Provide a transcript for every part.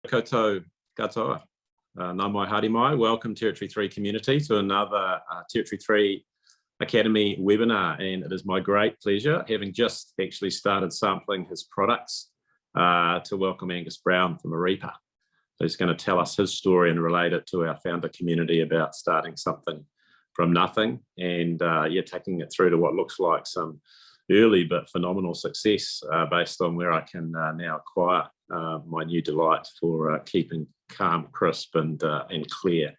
Koutou katoa. Nā mai haere mai. Welcome Territory 3 community to another Territory 3 Academy webinar, and it is my great pleasure, having just actually started sampling his products, to welcome Angus Brown from Ārepa, who's going to tell us his story and relate it to our founder community about starting something from nothing and taking it through to what looks like some early but phenomenal success based on where I can now acquire my new delight for keeping calm, crisp and clear.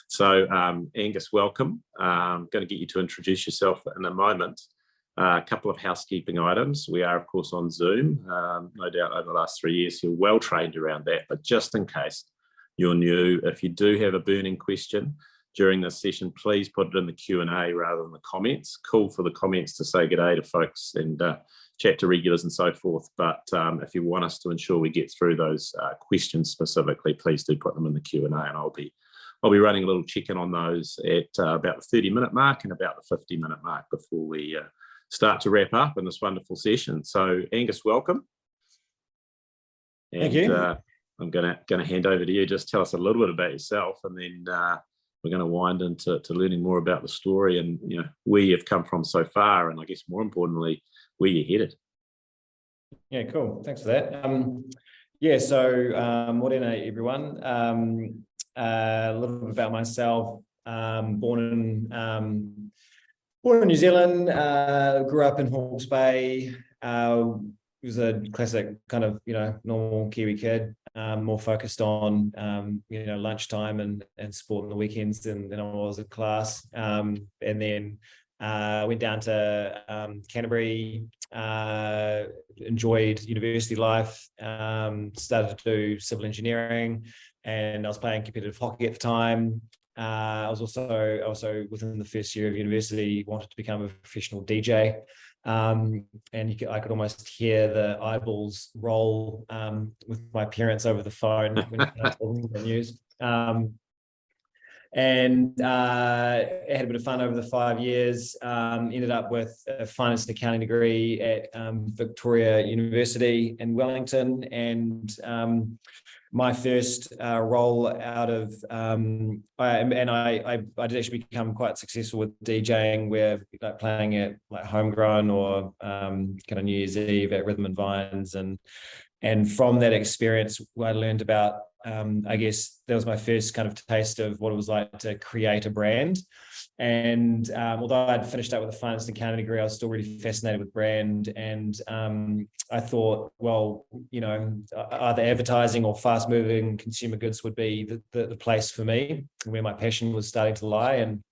So Angus, welcome. I'm going to get you to introduce yourself in a moment. A couple of housekeeping items. We are, of course, on Zoom. No doubt over the last 3 years, you're well trained around that, but just in case you're new, if you do have a burning question during this session, please put it in the Q&A rather than the comments. Cool for the comments to say good day to folks and chat to regulars and so forth. But if you want us to ensure we get through those questions specifically, please do put them in the Q&A, and I'll be running a little check-in on those at about the 30-minute mark and about the 50-minute mark before we start to wrap up in this wonderful session. So Angus, welcome. And, thank you. I'm going to hand over to you. Just tell us a little bit about yourself, and then we're going to wind into learning more about the story and where you've come from so far, and I guess more importantly, where you're headed. Yeah, cool. Thanks for that. Morena everyone. A little bit about myself. Born in New Zealand. Grew up in Hawke's Bay. Was a classic kind of normal Kiwi kid. More focused on lunchtime and sport on the weekends than I was in class. And then went down to Canterbury, enjoyed university life, started to do civil engineering, and I was playing competitive hockey at the time. I was also within the first year of university wanted to become a professional DJ. And I could almost hear the eyeballs roll with my parents over the phone when I was talking the news. And I had a bit of fun over the 5 years. Ended up with a finance and accounting degree at Victoria University in Wellington, and my first role out of I did actually become quite successful with DJing, where playing at Homegrown or kind of New Year's Eve at Rhythm and Vines, and from that experience I learned about I guess that was my first kind of taste of what it was like to create a brand. And although I'd finished up with a finance and accounting degree, I was still really fascinated with brand. And I thought, well, either advertising or fast-moving consumer goods would be the place for me, where my passion was starting to lie. And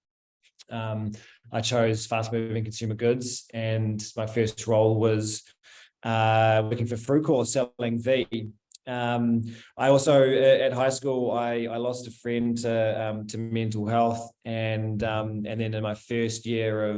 I chose fast-moving consumer goods, and my first role was working for Frucor selling V. I also at high school I lost a friend to mental health, and then in my first year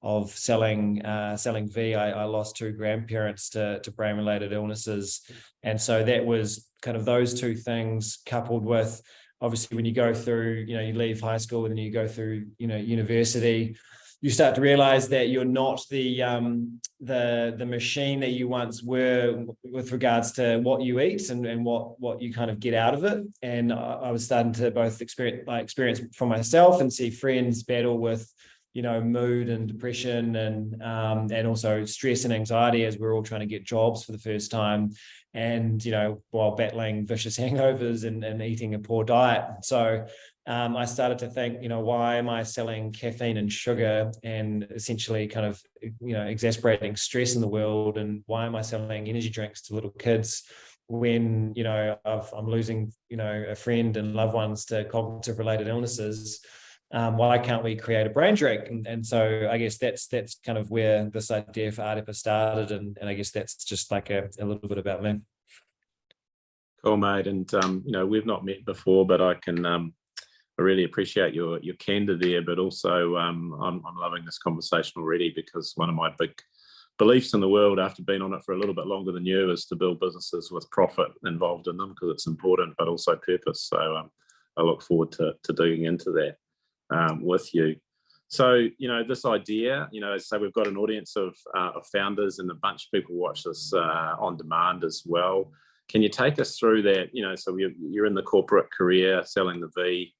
of selling V, I lost 2 grandparents to brain-related illnesses. And so that was kind of those two things, coupled with obviously when you go through, you leave high school and then you go through university, you start to realize that you're not the machine that you once were with regards to what you eat and what you kind of get out of it. And I was starting to both experience for myself and see friends battle with mood and depression and also stress and anxiety as we're all trying to get jobs for the first time, and while battling vicious hangovers and eating a poor diet. So I started to think, why am I selling caffeine and sugar and essentially kind of, exacerbating stress in the world? And why am I selling energy drinks to little kids when, I'm losing, a friend and loved ones to cognitive related illnesses? Why can't we create a brain drink? And so I guess that's kind of where this idea for Ārepa started. And I guess that's just like a little bit about me. Cool, mate. And, we've not met before, but I can... I really appreciate your candor there, but also I'm loving this conversation already, because one of my big beliefs in the world, after being on it for a little bit longer than you, is to build businesses with profit involved in them, because it's important, but also purpose. So I look forward to digging into that with you. So, this idea, so we've got an audience of founders, and a bunch of people watch this on demand as well. Can you take us through that? So you're in the corporate career selling the V,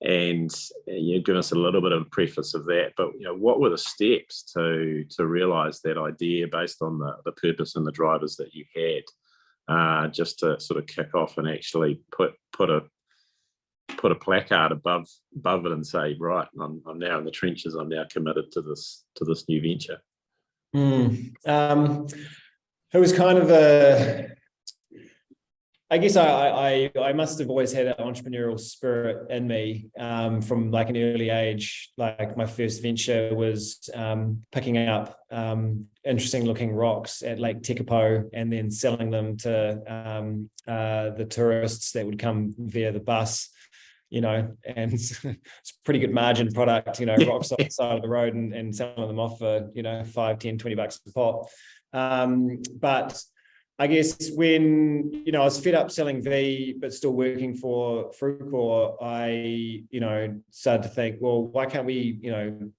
and you give us a little bit of a preface of that. But what were the steps to realise that idea based on the purpose and the drivers that you had, just to sort of kick off and actually put a placard above it and say, right, I'm now in the trenches. I'm now committed to this new venture. It was kind of I guess I must have always had an entrepreneurial spirit in me from like an early age. Like my first venture was picking up interesting looking rocks at Lake Tekapo and then selling them to the tourists that would come via the bus. And it's a pretty good margin product, rocks on the side of the road and selling them off for, $5, $10, $20 a pop. But I guess when, I was fed up selling V, but still working for Frucor, I, started to think, well, why can't we,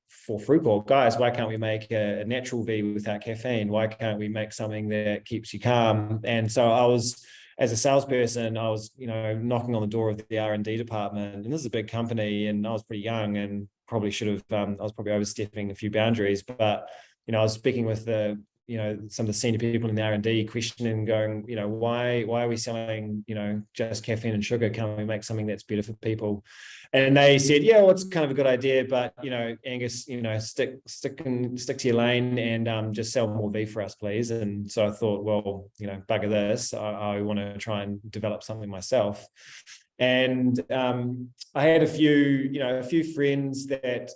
for Frucor, guys, why can't we make a natural V without caffeine? Why can't we make something that keeps you calm? And so I was, as a salesperson, I was, knocking on the door of the R&D department, and this is a big company, and I was pretty young and probably should have, I was probably overstepping a few boundaries, but, I was speaking with some of the senior people in the R&D, questioning, going, why are we selling, just caffeine and sugar? Can't we make something that's better for people? And they said, yeah, well, it's kind of a good idea, but Angus, stick to your lane and just sell more V for us, please. And so I thought, well, bugger this, I want to try and develop something myself. And I had a few friends that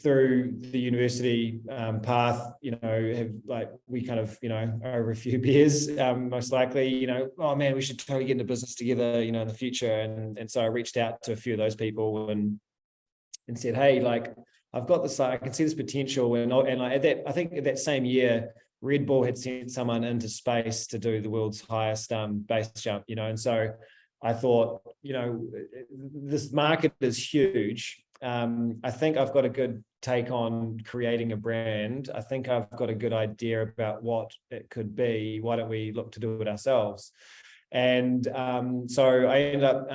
through the university path, we kind of, over a few beers, most likely, oh man, we should totally get into business together, in the future. And so I reached out to a few of those people and said, hey, I've got this, I can see this potential. And I think at that same year, Red Bull had sent someone into space to do the world's highest base jump, and so I thought, this market is huge. I think I've got a good take on creating a brand. I think I've got a good idea about what it could be. Why don't we look to do it ourselves? And so I ended up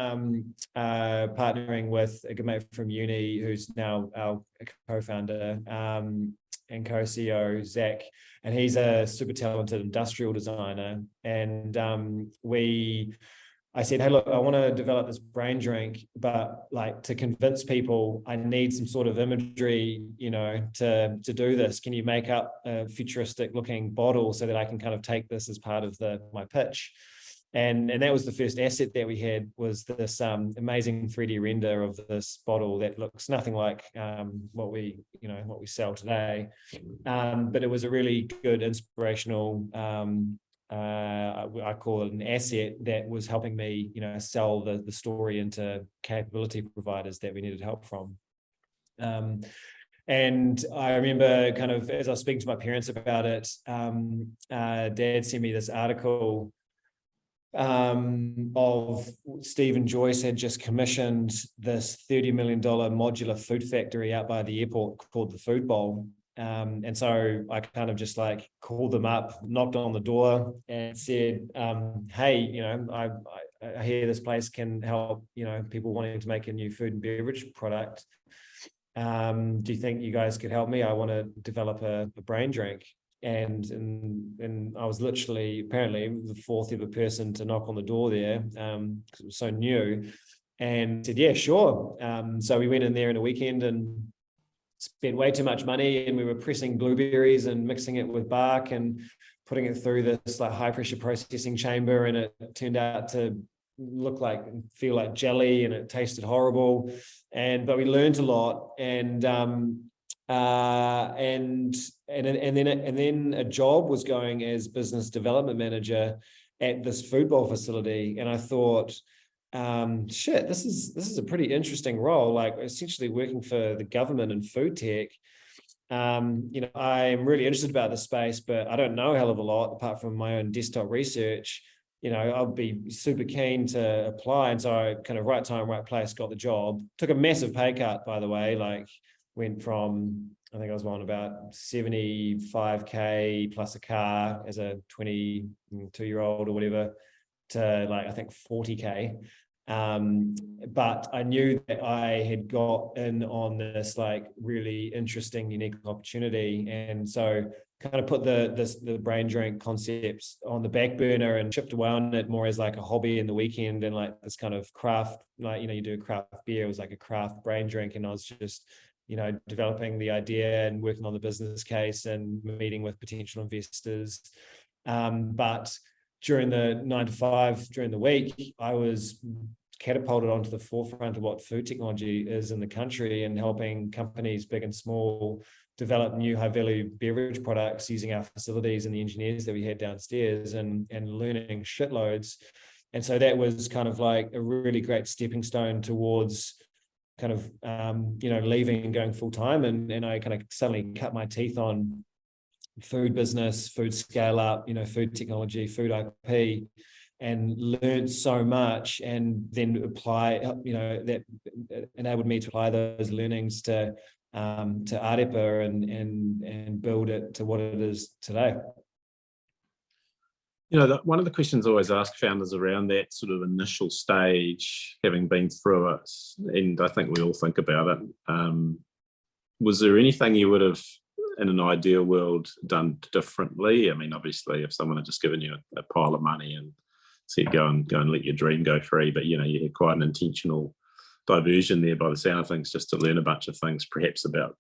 partnering with a good mate from uni, who's now our co-founder and co-CEO, Zac, and he's a super talented industrial designer. And I said, hey, look, I want to develop this brain drink, but to convince people, I need some sort of imagery, to do this. Can you make up a futuristic looking bottle so that I can kind of take this as part of my pitch? And that was the first asset that we had, was this amazing 3D render of this bottle that looks nothing like what we sell today. But it was a really good inspirational I call it an asset that was helping me, sell the story into capability providers that we needed help from. And I remember kind of, as I was speaking to my parents about it, Dad sent me this article of Stephen Joyce had just commissioned this $30 million modular food factory out by the airport called the Food Bowl. And so I kind of just called them up, knocked on the door and said, hey, I hear this place can help, people wanting to make a new food and beverage product. Do you think you guys could help me? I want to develop a brain drink. And I was literally, apparently, the fourth ever person to knock on the door there, because it was so new, and said, yeah, sure. So we went in there in a weekend and spent way too much money, and we were pressing blueberries and mixing it with bark and putting it through this high pressure processing chamber, and it turned out to feel like jelly, and it tasted horrible. But we learned a lot, and then a job was going as business development manager at this food bowl facility, and I thought, shit, this is a pretty interesting role, essentially working for the government and food tech. I'm really interested about this space, but I don't know a hell of a lot apart from my own desktop research. I'll be super keen to apply. And so I kind of right time, right place, got the job, took a massive pay cut, by the way, went from, I think I was on about 75K plus a car as a 22-year-old or whatever, to like, I think 40K. But I knew that I had got in on this like really interesting, unique opportunity. And so kind of put the brain drink concepts on the back burner and chipped away on it more as like a hobby in the weekend, and like this kind of craft, like, you do a craft beer, it was like a craft brain drink. And I was just, developing the idea and working on the business case and meeting with potential investors. But during the 9 to 5 during the week, I was catapulted onto the forefront of what food technology is in the country, and helping companies big and small develop new high-value beverage products using our facilities and the engineers that we had downstairs, and learning shitloads. And so that was kind of like a really great stepping stone towards kind of, leaving and going full-time. And I kind of suddenly cut my teeth on food business, food scale up, food technology, food IP, and learned so much, and then apply, that enabled me to apply those learnings to Ārepa and build it to what it is today. One of the questions I always ask founders around that sort of initial stage, having been through it, and I think we all think about it, was there anything you would have, in an ideal world, done differently? I mean, obviously, if someone had just given you a pile of money and said, go and let your dream go free, but you had quite an intentional diversion there by the sound of things, just to learn a bunch of things, perhaps about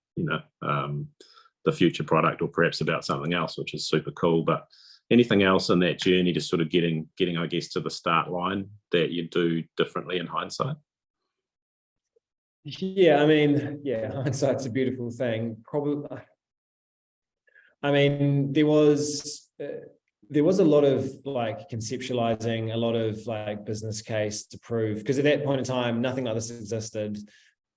the future product, or perhaps about something else, which is super cool. But anything else in that journey to sort of getting, I guess, to the start line that you do differently in hindsight? Yeah, I mean, hindsight's a beautiful thing. Probably, I mean, there was a lot of like conceptualizing, a lot of like business case to prove, because at that point in time, nothing like this existed.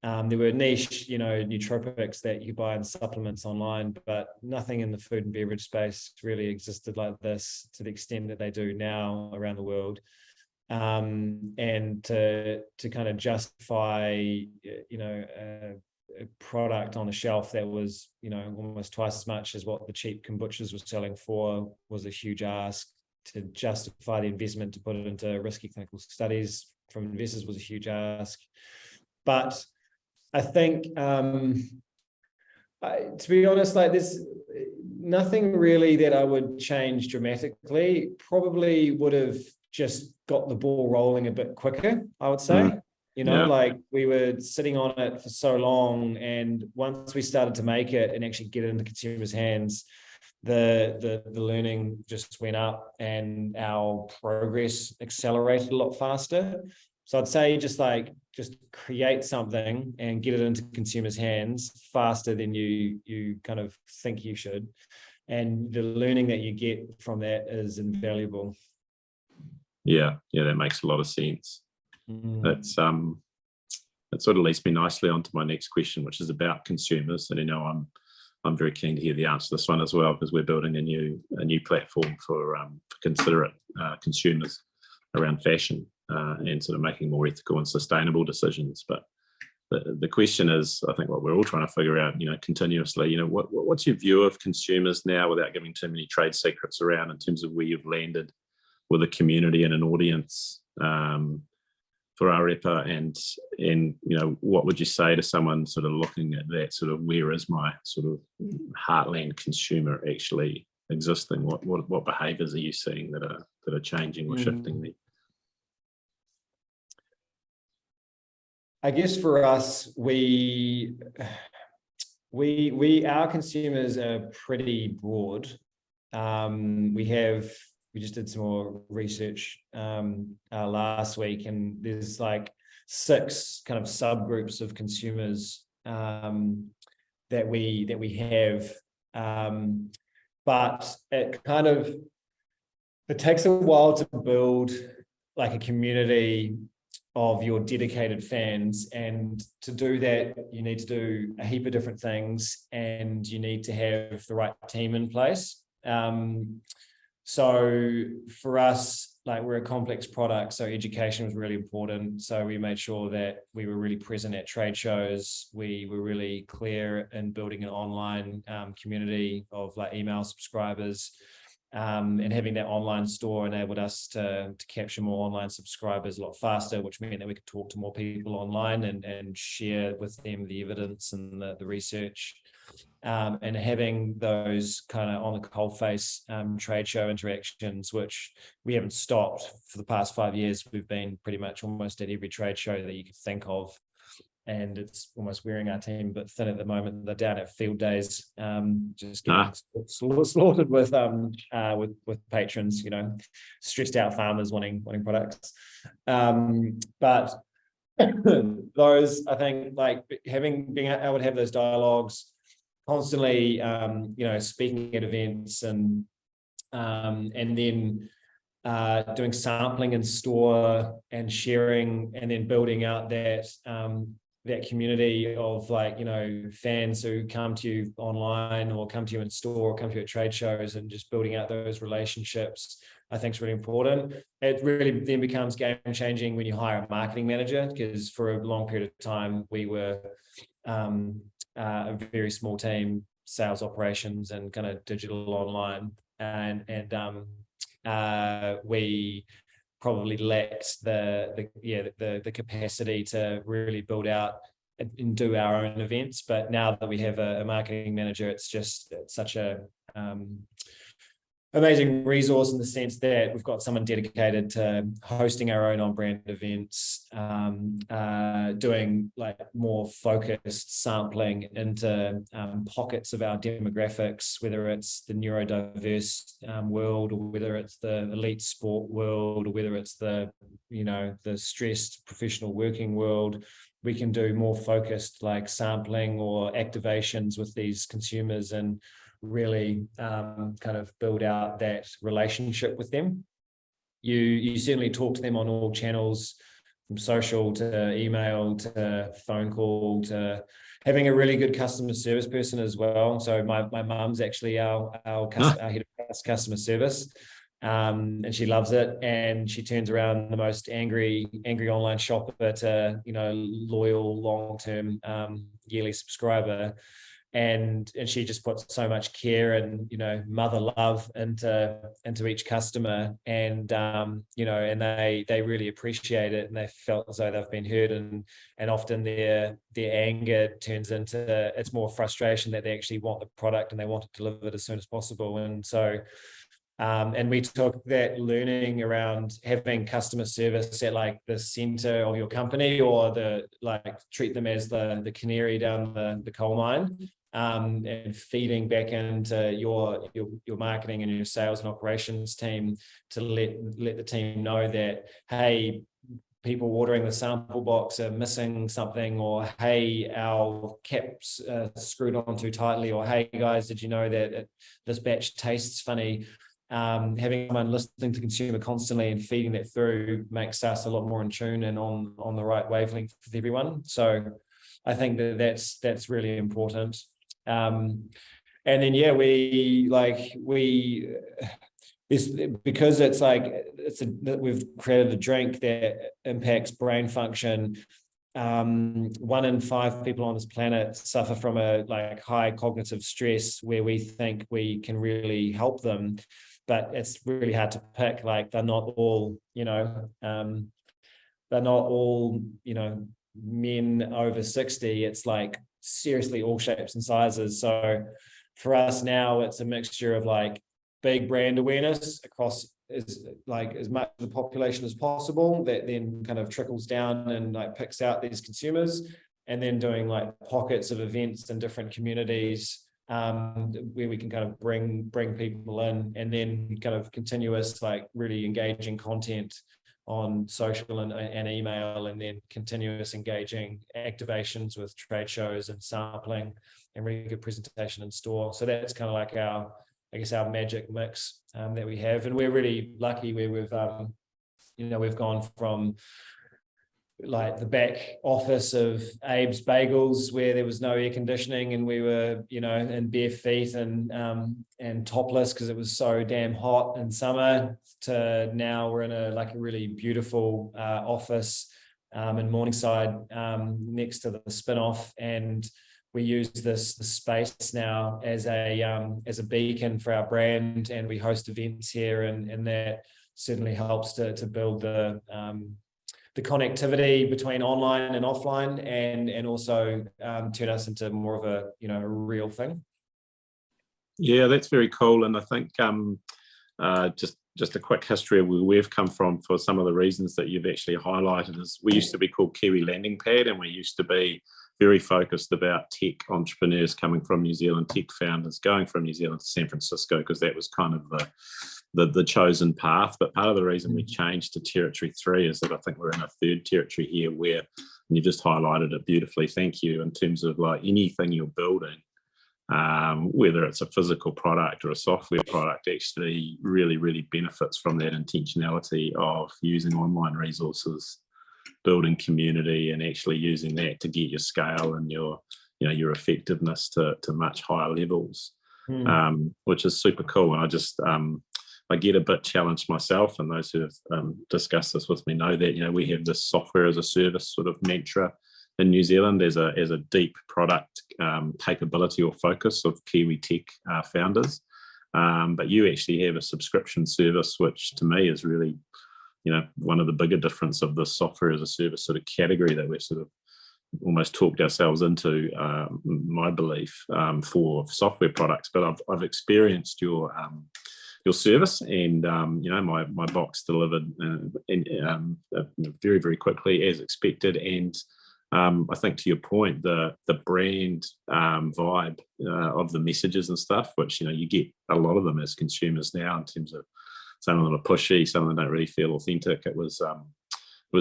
There were niche, nootropics that you buy in supplements online, but nothing in the food and beverage space really existed like this to the extent that they do now around the world. And to kind of justify, a product on a shelf that was, almost twice as much as what the cheap kombuchas were selling for, was a huge ask. To justify the investment to put it into risky clinical studies from investors was a huge ask. But I think, to be honest, like, there's nothing really that I would change dramatically. Probably would have just got the ball rolling a bit quicker, I would say. Like, we were sitting on it for so long, and once we started to make it and actually get it into consumers' hands, the learning just went up and our progress accelerated a lot faster. So I'd say just create something and get it into consumers' hands faster than you kind of think you should. And the learning that you get from that is invaluable. Yeah, that makes a lot of sense. That sort of leads me nicely onto my next question, which is about consumers. And I'm very keen to hear the answer to this one as well, because we're building a new platform for considerate consumers around fashion, and sort of making more ethical and sustainable decisions. But the question is, I think, what we're all trying to figure out, continuously, what's your view of consumers now, without giving too many trade secrets around, in terms of where you've landed with a community and an audience for Ārepa, and what would you say to someone sort of looking at that, sort of, where is my sort of heartland consumer actually existing? What behaviours are you seeing that are changing or shifting there? I guess for us, our consumers are pretty broad. We just did some more research last week, and there's like 6 kind of subgroups of consumers that we have, but it takes a while to build like a community of your dedicated fans, and to do that you need to do a heap of different things, and you need to have the right team in place. So for us, like we're a complex product, so education was really important. So we made sure that we were really present at trade shows. We were really clear in building an online community of like email subscribers, and having that online store enabled us to capture more online subscribers a lot faster, which meant that we could talk to more people online and share with them the evidence and the research. And having those kind of on the coalface trade show interactions, which we haven't stopped for the past 5 years. We've been pretty much almost at every trade show that you could think of, and it's almost wearing our team a bit thin at the moment. They're down at Fieldays, just getting slaughtered with patrons, stressed out farmers wanting products. But those, I think, like being able to have those dialogues constantly, speaking at events and then doing sampling in store and sharing, and then building out that community of fans who come to you online or come to you in store or come to you at trade shows, and just building out those relationships, I think is really important. It really then becomes game changing when you hire a marketing manager, because for a long period of time we were a very small team, sales, operations, and kind of digital online, and we probably lacked the capacity to really build out and do our own events. But now that we have a marketing manager, it's such a amazing resource, in the sense that we've got someone dedicated to hosting our own on-brand events, doing like more focused sampling into pockets of our demographics, whether it's the neurodiverse world, or whether it's the elite sport world, or whether it's the stressed professional working world. We can do more focused like sampling or activations with these consumers, and really kind of build out that relationship with them. You certainly talk to them on all channels, from social to email to phone call, to having a really good customer service person as well. So my mum's actually our head of customer service, and she loves it, and she turns around the most angry online shopper to loyal long-term yearly subscriber. And she just puts so much care and mother love into each customer, and and they really appreciate it, and they felt as though they've been heard, and often their anger turns into it's more frustration that they actually want the product and they want it delivered as soon as possible. And so and we took that learning around having customer service at like the center of your company, or treat them as the canary down the coal mine, and feeding back into your marketing and your sales and operations team to let the team know that, hey, people ordering the sample box are missing something, or hey, our cap's screwed on too tightly, or hey guys, did you know that this batch tastes funny? Having someone listening to consumer constantly and feeding that through makes us a lot more in tune and on the right wavelength with everyone. So I think that's really important. And then because we've created a drink that impacts brain function. 1 in 5 people on this planet suffer from a high cognitive stress, where we think we can really help them, but it's really hard to pick. They're not all men over 60. It's seriously all shapes and sizes. So for us now, it's a mixture of big brand awareness across as much of the population as possible, that then kind of trickles down and picks out these consumers, and then doing pockets of events in different communities, where we can kind of bring people in, and then kind of continuous really engaging content on social and email, and then continuous engaging activations with trade shows and sampling, and really good presentation in store. So that's kind of our magic mix that we have. And we're really lucky where we've gone from like the back office of Abe's Bagels, where there was no air conditioning and we were, in bare feet and topless because it was so damn hot in summer, to now we're in a really beautiful office in Morningside, next to the spin-off, and we use this space now as a beacon for our brand, and we host events here, and that certainly helps to build the connectivity between online and offline, and also turn us into more of a real thing. Yeah, that's very cool. And I think just a quick history of where we've come from for some of the reasons that you've actually highlighted is we used to be called Kiwi Landing Pad, and we used to be very focused about tech entrepreneurs coming from New Zealand, tech founders going from New Zealand to San Francisco, because that was kind of the chosen path. But part of the reason we changed to Territory 3 is that I think we're in a third territory here where, and you just highlighted it beautifully, thank you, in terms of like anything you're building, whether it's a physical product or a software product, actually really, really benefits from that intentionality of using online resources, building community, and actually using that to get your scale and your effectiveness to much higher levels, which is super cool. And I get a bit challenged myself, and those who have discussed this with me know that we have this software as a service sort of mantra in New Zealand as a deep product capability or focus of Kiwi tech founders. But you actually have a subscription service, which to me is really one of the bigger difference of the software as a service sort of category that we've sort of almost talked ourselves into, my belief, for software products. But I've experienced your service, and my box delivered very, very quickly as expected. And I think to your point, the brand vibe of the messages and stuff, which you get a lot of them as consumers now, in terms of some of them are pushy, some of them don't really feel authentic. It was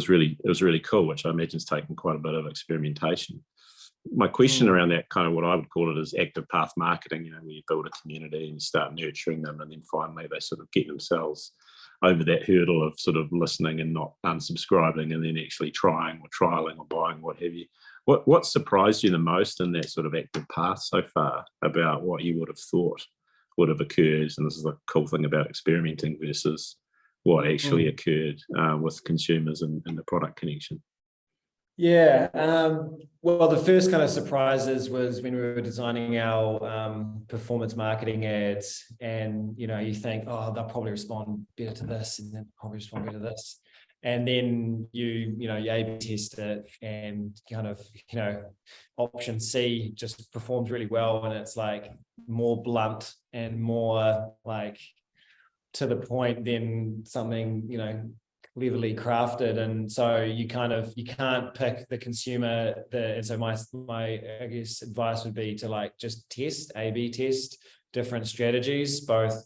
really cool, which I imagine has taken quite a bit of experimentation. My question around that, kind of what I would call it, is active path marketing, where you build a community and you start nurturing them, and then finally they sort of get themselves over that hurdle of sort of listening and not unsubscribing, and then actually trying or trialing or buying, what have you. What surprised you the most in that sort of active path so far about what you would have thought would have occurred? And this is the cool thing about experimenting versus what actually occurred with consumers and the product connection. Yeah. Well, the first kind of surprises was when we were designing our performance marketing ads, and you think, oh, they'll probably respond better to this, and then probably respond better to this, and then you A/B test it, and kind of option C just performs really well, and it's like more blunt and more like to the point than something cleverly crafted. And so you can't pick the consumer. And so my I guess advice would be to just test, A/B test different strategies, both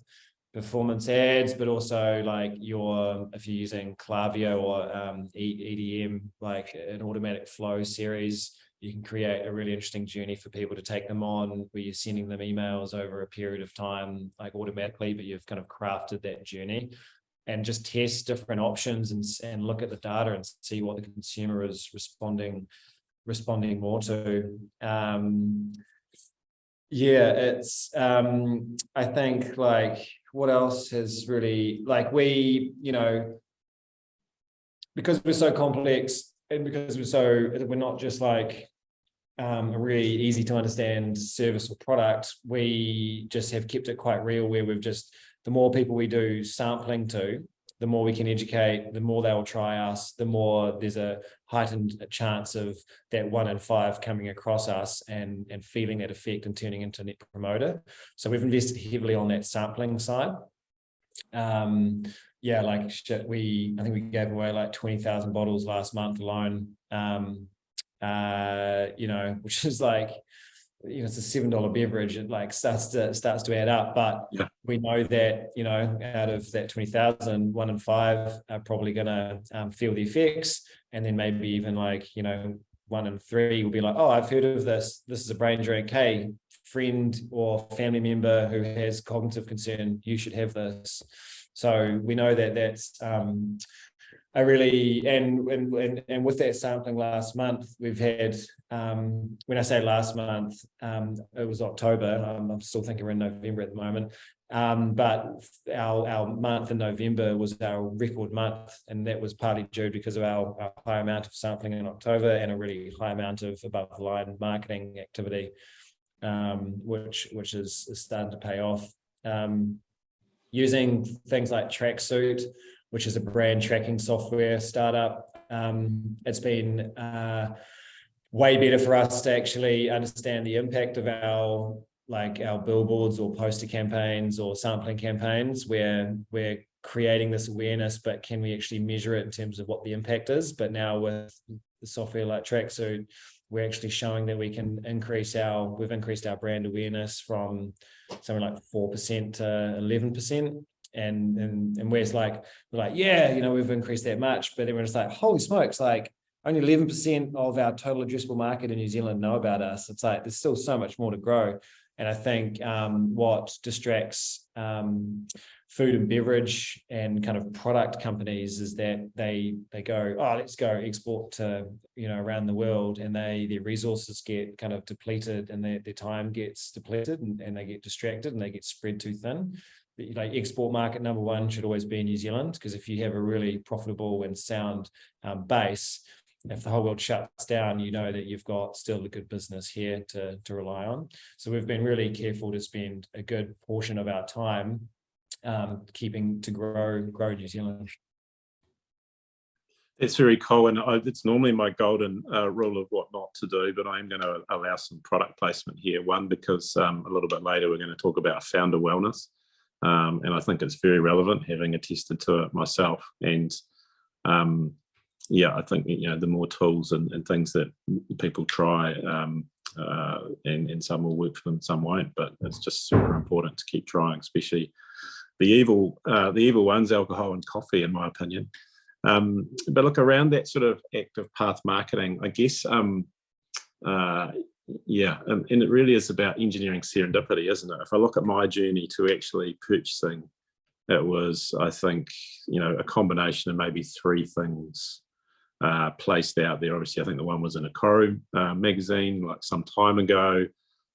performance ads, but also if you're using Klaviyo or EDM, like an automatic flow series, you can create a really interesting journey for people to take them on, where you're sending them emails over a period of time, automatically, but you've kind of crafted that journey. And just test different options and look at the data and see what the consumer is responding more to. It's I think what else has really because we're so complex, and because we're not just a really easy to understand service or product, we just have kept it quite real, where the more people we do sampling to, the more we can educate, the more they will try us, the more there's a heightened chance of that 1 in 5 coming across us and feeling that effect and turning into net promoter. So we've invested heavily on that sampling side. I think we gave away 20,000 bottles last month alone, which is it's a $7 beverage. It starts to add up, but we know that out of that 20,000, 1 in 5 are probably going to feel the effects, and then maybe even 1 in 3 will be like, oh, I've heard of this. This is a brain drink. Hey, friend or family member who has cognitive concern, you should have this. So we know that I really, and with that sampling last month, we've had, when I say last month, it was October. I'm still thinking we're in November at the moment. But our month in November was our record month, and that was partly due because of our high amount of sampling in October and a really high amount of above the line marketing activity, which is starting to pay off. Using things like Tracksuit, which is a brand tracking software startup. It's been way better for us to actually understand the impact of our billboards or poster campaigns or sampling campaigns, where we're creating this awareness, but can we actually measure it in terms of what the impact is? But now with the software like Tracksuit, we're actually showing that we've increased our brand awareness from something like 4% to 11%. And we're like, yeah, we've increased that much, but everyone's like, holy smokes, like only 11% of our total addressable market in New Zealand know about us. It's like, there's still so much more to grow. And I think what distracts food and beverage and kind of product companies is that they go, oh, let's go export to, around the world, and their resources get kind of depleted, and their time gets depleted, and they get distracted, and they get spread too thin. Export market number one should always be New Zealand, because if you have a really profitable and sound base, if the whole world shuts down, that you've got still a good business here to rely on. So we've been really careful to spend a good portion of our time keeping to grow New Zealand. It's very cool, and it's normally my golden rule of what not to do, but I'm going to allow some product placement here. One, because a little bit later we're going to talk about founder wellness. And I think it's very relevant, having attested to it myself. And I think the more tools and things that people try, and some will work for them, some won't. But it's just super important to keep trying, especially the evil ones, alcohol and coffee, in my opinion. But look, around that sort of active path marketing, I guess. And it really is about engineering serendipity, isn't it? If I look at my journey to actually purchasing, it was, I think, a combination of maybe three things placed out there. Obviously, I think the one was in a Koru magazine like some time ago.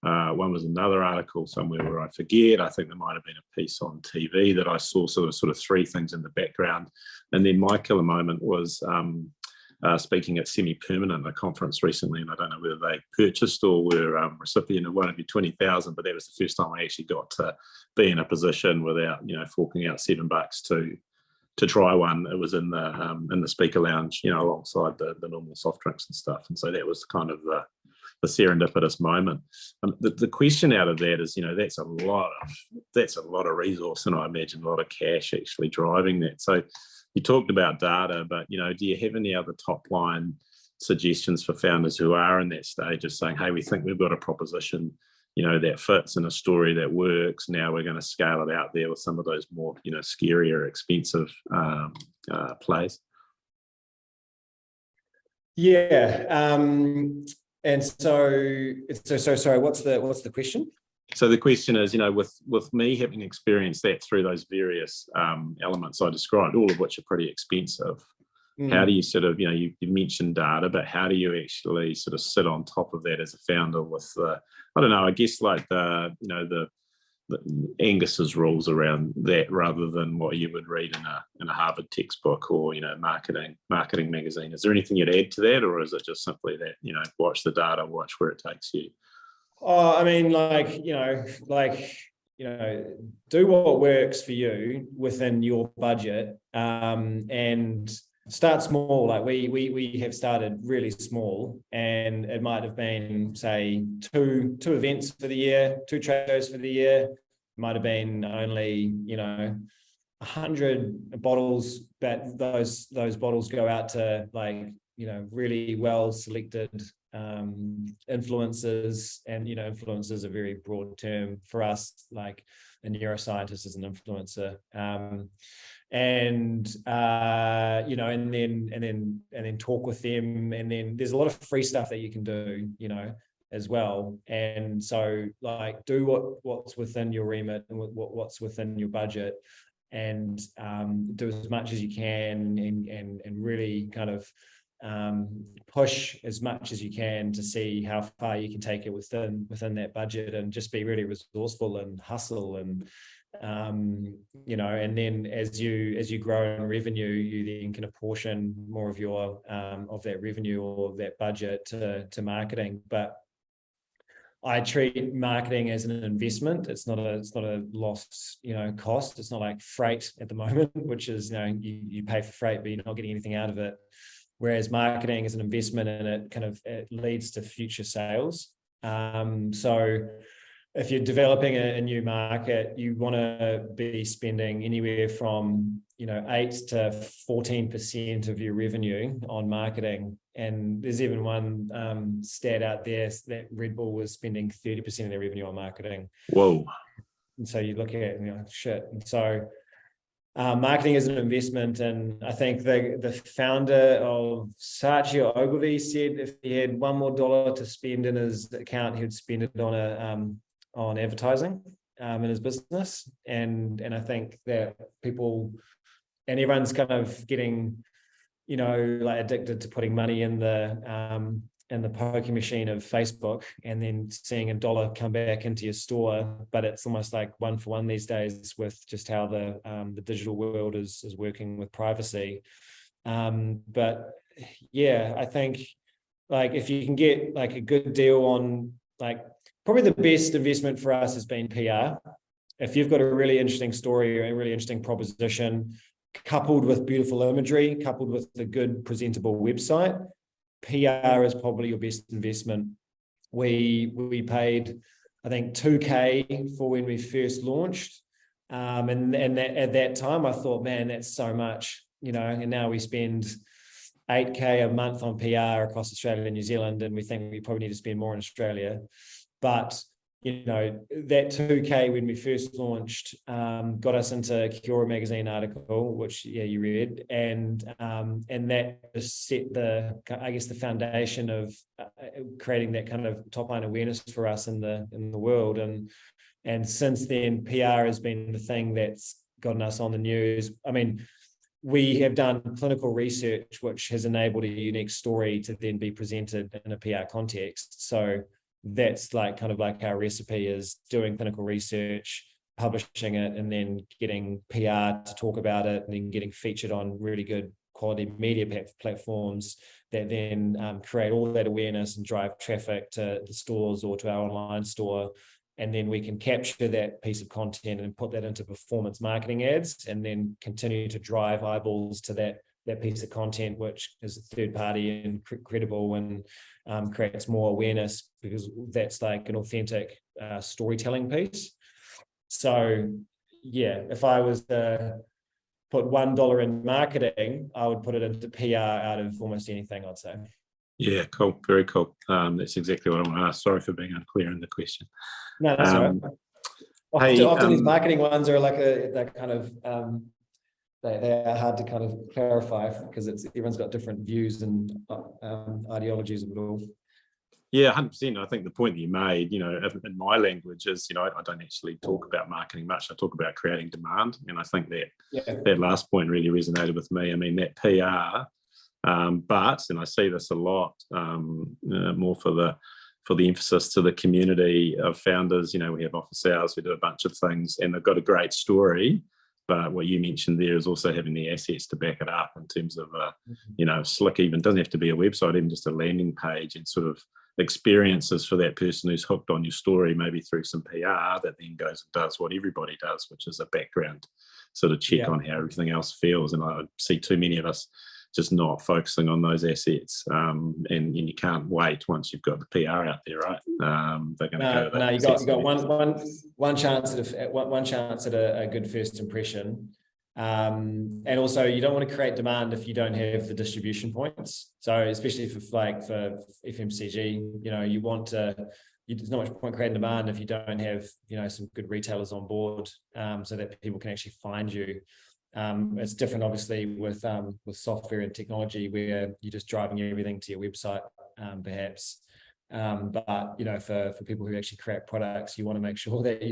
One was another article somewhere where I forget. I think there might have been a piece on TV that I saw. So there were sort of three things in the background. And then my killer moment was speaking at Semi-Permanent, a conference recently, and I don't know whether they purchased or were recipient of one of your 20,000, but that was the first time I actually got to be in a position without, forking out $7 to try one. It was in the speaker lounge, alongside the normal soft drinks and stuff. And so that was kind of the serendipitous moment. The question out of that is, that's a lot of resource, and I imagine a lot of cash actually driving that. So you talked about data, but do you have any other top line suggestions for founders who are in that stage of saying, hey, we think we've got a proposition, that fits in a story that works. Now we're going to scale it out there with some of those more, scarier, expensive plays? Yeah. And so sorry, what's the question? So the question is, with me having experienced that through those various elements I described, all of which are pretty expensive, how do you sort of, you mentioned data, but how do you actually sort of sit on top of that as a founder with I guess like the Angus's rules around that, rather than what you would read in a Harvard textbook or, marketing magazine. Is there anything you'd add to that, or is it just simply that, watch the data, watch where it takes you? Oh, I mean, do what works for you within your budget, and start small. Like we have started really small, and it might have been, say, two events for the year, 2 trade shows for the year. It might have been only 100 bottles, but those bottles go out to really well selected influencers. And influencers is a very broad term for us. Like a neuroscientist is an influencer. And then talk with them, and then there's a lot of free stuff that you can do, as well. And so do what's within your remit and what's within your budget, and do as much as you can, and really kind of push as much as you can to see how far you can take it within that budget, and just be really resourceful and hustle, and and then as you grow in revenue, you then can apportion more of your of that revenue or that budget to marketing. But I treat marketing as an investment. It's not a lost cost. It's not like freight at the moment, which is you pay for freight but you're not getting anything out of it. Whereas marketing is an investment, and it leads to future sales. So if you're developing a new market, you want to be spending anywhere from 8 to 14% of your revenue on marketing. And there's even one stat out there that Red Bull was spending 30% of their revenue on marketing. Whoa! And so you look at it and you're like, shit. And so marketing is an investment, and I think the founder of Saatchi Ogilvy said if he had $1 more to spend in his account, he would spend it on advertising in his business. And I think that people and everyone's kind of getting like addicted to putting money in the poker machine of Facebook, and then seeing $1 come back into your store. But it's almost like 1 for 1 these days with just how the digital world is working with privacy. But yeah, I think like if you can get like a good deal on, like, probably the best investment for us has been PR. If you've got a really interesting story or a really interesting proposition, coupled with beautiful imagery, coupled with a good presentable website, PR is probably your best investment. We paid, I think, $2,000 for when we first launched, and that, at that time I thought, man, that's so much, and now we spend $8,000 a month on PR across Australia and New Zealand, and we think we probably need to spend more in Australia. But that $2,000 when we first launched got us into a Kiwi magazine article, which you read, and that just set the foundation of creating that kind of top line awareness for us in the world. And since then, PR has been the thing that's gotten us on the news. I mean, we have done clinical research, which has enabled a unique story to then be presented in a PR context. So that's like kind of like our recipe, is doing clinical research, publishing it, and then getting PR to talk about it, and then getting featured on really good quality media platforms that then create all that awareness and drive traffic to the stores or to our online store. And then we can capture that piece of content and put that into performance marketing ads, and then continue to drive eyeballs to that piece of content, which is third party and credible, and creates more awareness, because that's like an authentic storytelling piece. So yeah, if I was to put $1 in marketing, I would put it into PR out of almost anything, I'd say. Yeah, cool. Very cool. That's exactly what I want to ask. Sorry for being unclear in the question. No, that's all right. Often these marketing ones are like that kind of they are hard to kind of clarify, because everyone's got different views and ideologies of it all. Yeah, 100%. I think the point that you made, in my language is, I don't actually talk about marketing much. I talk about creating demand. And I think that that last point really resonated with me. I mean, that PR, and I see this a lot, more for the emphasis to the community of founders. We have office hours, we do a bunch of things, and they've got a great story. But what you mentioned there is also having the assets to back it up, in terms of, slick, even doesn't have to be a website, even just a landing page, and sort of experiences for that person who's hooked on your story, maybe through some PR that then goes and does what everybody does, which is a background sort of check on how everything else feels. And I see too many of us just not focusing on those assets, and you can't wait once you've got the PR out there, right? They're going to go. No, you got one chance at a good first impression, and also you don't want to create demand if you don't have the distribution points. So especially for FMCG, you want to. There's not much point creating demand if you don't have some good retailers on board, so that people can actually find you. It's different, obviously, with software and technology, where you're just driving everything to your website, perhaps. But for people who actually create products, you want to make sure that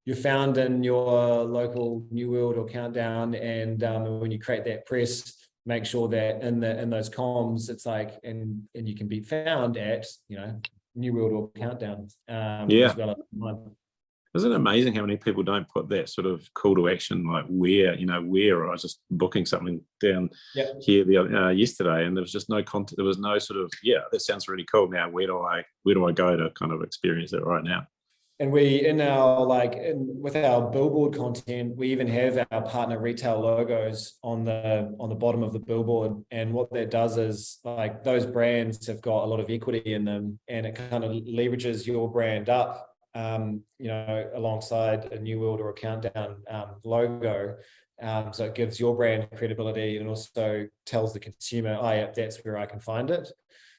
you're found in your local New World or Countdown, and when you create that press, make sure that in those comms, it's like, and you can be found at, New World or Countdown, as well. Isn't it amazing how many people don't put that sort of call to action, like where, or I was just booking something down here yesterday, and there was just no content. There was no sort of, that sounds really cool. Now, where do I go to kind of experience it right now? And we, with our billboard content, we even have our partner retail logos on the bottom of the billboard. And what that does is, like, those brands have got a lot of equity in them, and it kind of leverages your brand up, alongside a New World or a Countdown logo. So it gives your brand credibility, and also tells the consumer, oh yeah, that's where I can find it.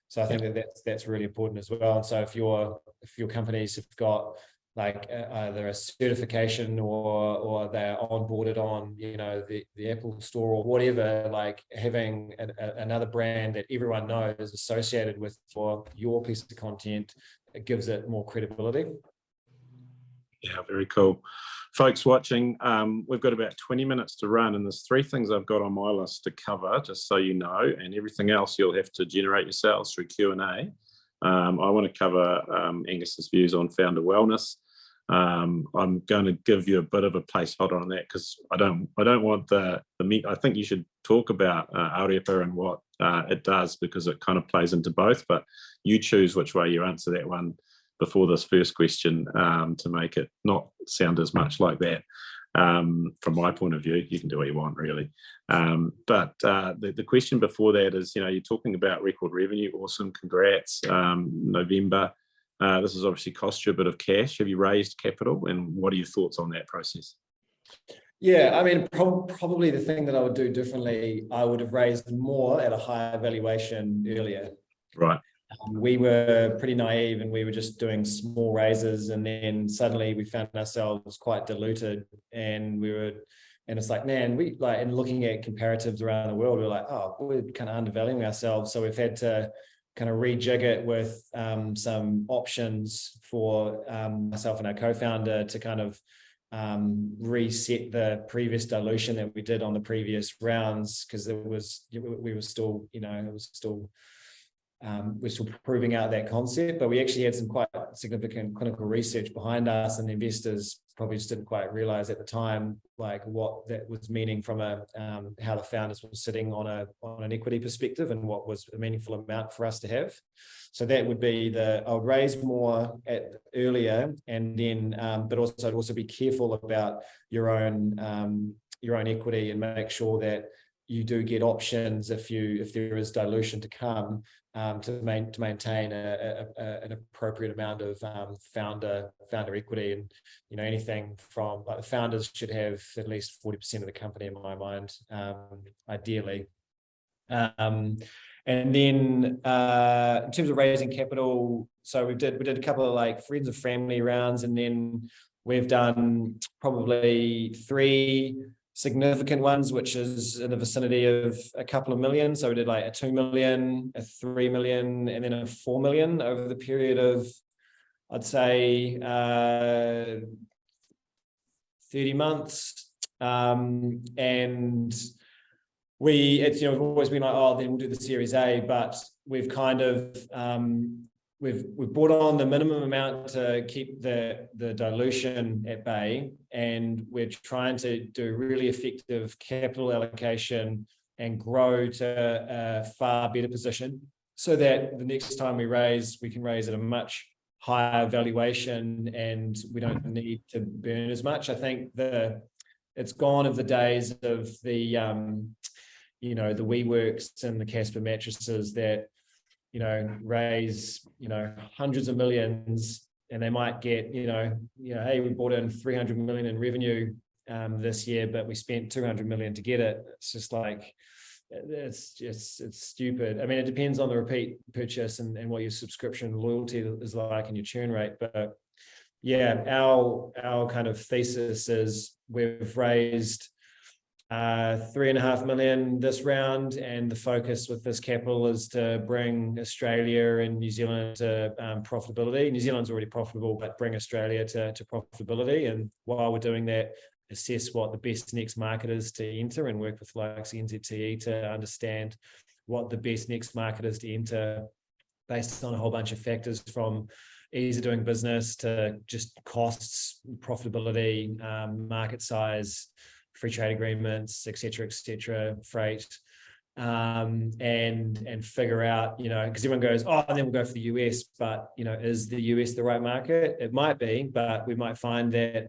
So I think that's really important as well. And so if your companies have got like either a certification or they're onboarded on the Apple Store or whatever, like having another brand that everyone knows is associated with your piece of content, it gives it more credibility. Yeah, very cool. Folks watching, we've got about 20 minutes to run, and there's 3 things I've got on my list to cover, just so you know, and everything else you'll have to generate yourselves through Q&A. I want to cover Angus's views on founder wellness. I'm going to give you a bit of a placeholder on that, because I don't want the meat. I think you should talk about Ārepa and what it does, because it kind of plays into both, but you choose which way you answer that one before this first question, to make it not sound as much like that. From my point of view, you can do what you want, really. But the question before that is, you're talking about record revenue. Awesome, congrats. November. This has obviously cost you a bit of cash. Have you raised capital, and what are your thoughts on that process? Yeah, I mean, probably the thing that I would do differently, I would have raised more at a higher valuation earlier. Right. We were pretty naive, and we were just doing small raises, and then suddenly we found ourselves quite diluted, and it's like, man, and looking at comparatives around the world, we're like, oh, we're kind of undervaluing ourselves. So we've had to kind of rejig it with some options for myself and our co-founder to kind of reset the previous dilution that we did on the previous rounds, because we're still proving out that concept, but we actually had some quite significant clinical research behind us, and the investors probably just didn't quite realize at the time, like, what that was meaning from how the founders were sitting on an equity perspective, and what was a meaningful amount for us to have. So that would be I would raise more earlier, and then, but I'd also be careful about your own equity, and make sure that you do get options if there is dilution to come, to maintain an appropriate amount of founder equity. And anything from, like, the founders should have at least 40% of the company, in my mind, ideally. And then in terms of raising capital, so we did a couple of, like, friends and family rounds, and then we've done probably 3 significant ones, which is in the vicinity of a couple of million. So we did like a 2 million, a 3 million, and then a 4 million over the period of, I'd say, 30 months. And we've always been like, oh, then we'll do the Series A, but we've kind of we've brought on the minimum amount to keep the dilution at bay, and we're trying to do really effective capital allocation and grow to a far better position, so that the next time we can raise at a much higher valuation, and we don't need to burn as much. I think it's gone of the days of the the WeWorks and the Casper mattresses that raise hundreds of millions, and they might get hey, we brought in 300 million in revenue this year, but we spent 200 million to get it. It's just like, it's stupid. I mean, it depends on the repeat purchase and what your subscription loyalty is like, and your churn rate. But yeah, our kind of thesis is we've raised 3.5 million this round, and the focus with this capital is to bring Australia and New Zealand to profitability. New Zealand's already profitable, but bring Australia to profitability. And while we're doing that, assess what the best next market is to enter, and work with like NZTE to understand what the best next market is to enter, based on a whole bunch of factors, from ease of doing business to just costs, profitability, market size, free trade agreements, et cetera, freight, and figure out, because everyone goes, oh, and then we'll go for the US, but, is the US the right market? It might be, but we might find that,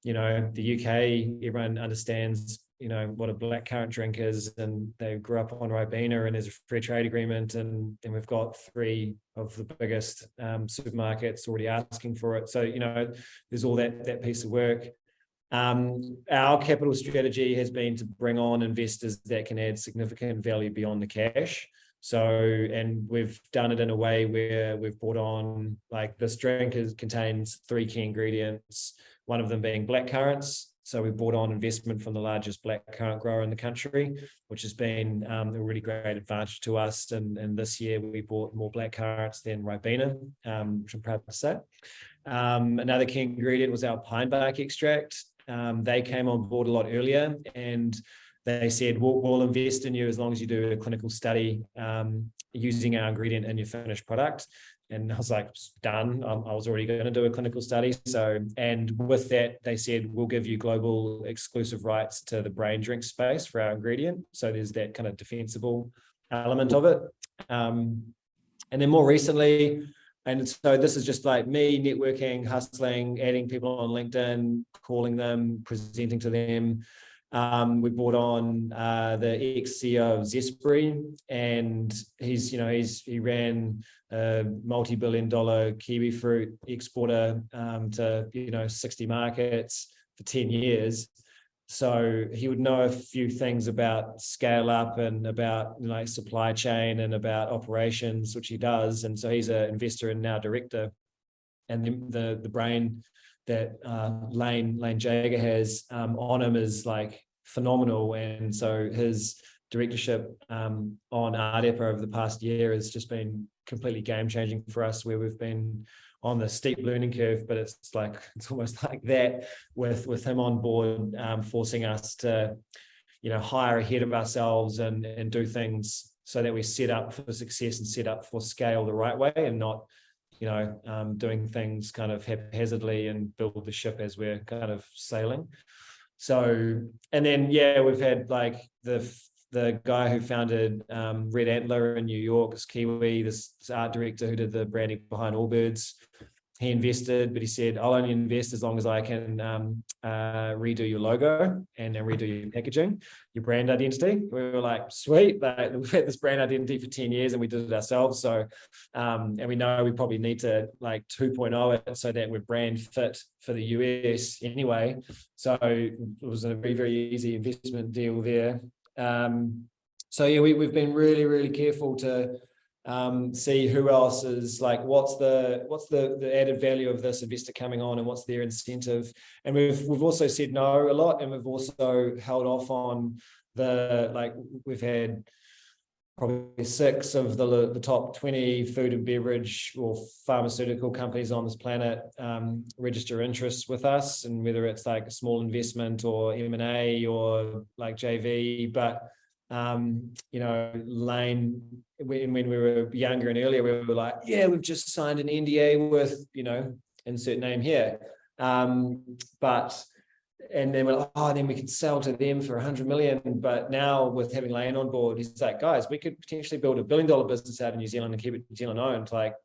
the UK, everyone understands, what a blackcurrant drink is, and they grew up on Ribena, and there's a free trade agreement, and we've got 3 of the biggest supermarkets already asking for it. So, there's all that piece of work. Our capital strategy has been to bring on investors that can add significant value beyond the cash. So, and we've done it in a way where we've brought on, like, this drink contains 3 key ingredients, one of them being blackcurrants. So we brought on investment from the largest blackcurrant grower in the country, which has been a really great advantage to us. And this year we bought more blackcurrants than Ribena, which I'm proud to say. Another key ingredient was our pine bark extract. They came on board a lot earlier, and they said, we'll invest in you as long as you do a clinical study using our ingredient in your finished product. And I was like, done. I was already going to do a clinical study. So, and with that, they said, we'll give you global exclusive rights to the brain drink space for our ingredient. So there's that kind of defensible element of it. And then more recently, and so this is just like me networking, hustling, adding people on LinkedIn, calling them, presenting to them. We brought on the ex-CEO of Zespri, and he ran a multi-billion-dollar kiwi fruit exporter to 60 markets for 10 years. So he would know a few things about scale up and about supply chain and about operations, which he does. And so he's an investor and now director. And the brain that Lane Jager has on him is like phenomenal. And so his directorship on Ārepa over the past year has just been completely game changing for us, where we've been on the steep learning curve, but it's almost like that with him on board, forcing us to hire ahead of ourselves and do things so that we set up for success and set up for scale the right way, and not doing things kind of haphazardly and build the ship as we're kind of sailing. So, and then we've had like the guy who founded Red Antler in New York, this Kiwi, this art director who did the branding behind Allbirds. He invested, but he said, I'll only invest as long as I can redo your logo and redo your packaging, your brand identity. We were like, sweet, but we've had this brand identity for 10 years and we did it ourselves. So, and we know we probably need to like 2.0 it so that we're brand fit for the US anyway. So it was a very, very easy investment deal there. So we've been really, really careful to see who else is like, what's the added value of this investor coming on, and what's their incentive. And we've also said no a lot, and we've also held off on we've had probably 6 of the top 20 food and beverage or pharmaceutical companies on this planet register interest with us, and whether it's like a small investment or M&A or like JV. But Lane, when we were younger and earlier, we were like, we've just signed an NDA with insert name here, and then we're like, then we could sell to them for 100 million. But now with having Lane on board, he's like, guys, we could potentially build $1 billion business out of New Zealand and keep it New Zealand owned. Like,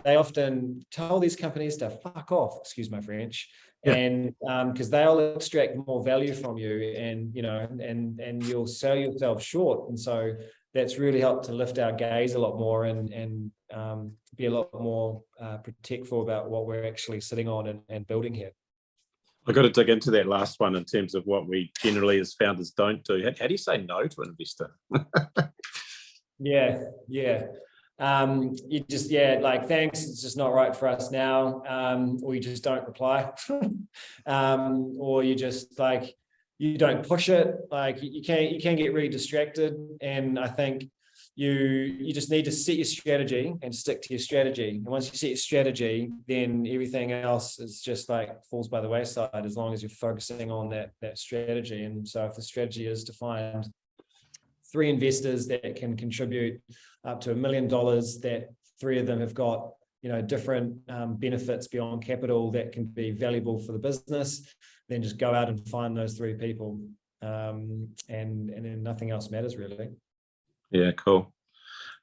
they often tell these companies to fuck off, excuse my French, and because they'll extract more value from you, and and you'll sell yourself short. And so that's really helped to lift our gaze a lot more and be a lot more protectful about what we're actually sitting on and building here. I've got to dig into that last one in terms of what we generally as founders don't do. How do you say no to an investor? You just like, thanks, it's just not right for us now, or you just don't reply, or you just like, you don't push it. Like you can get really distracted, and I think you just need to set your strategy and stick to your strategy. And once you set your strategy, then everything else is just like falls by the wayside, as long as you're focusing on that strategy. And so if the strategy is to find 3 investors that can contribute up to $1 million, that 3 of them have got, you know, different benefits beyond capital that can be valuable for the business, then just go out and find those 3 people, and then nothing else matters really. Yeah, cool.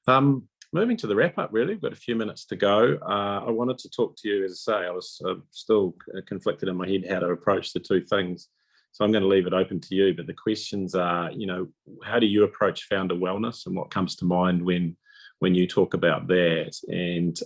Moving to the wrap up, really, we've got a few minutes to go. I wanted to talk to you, as I say, I was still conflicted in my head how to approach the 2 things. So I'm going to leave it open to you. But the questions are, you know, how do you approach founder wellness, and what comes to mind when you talk about that, and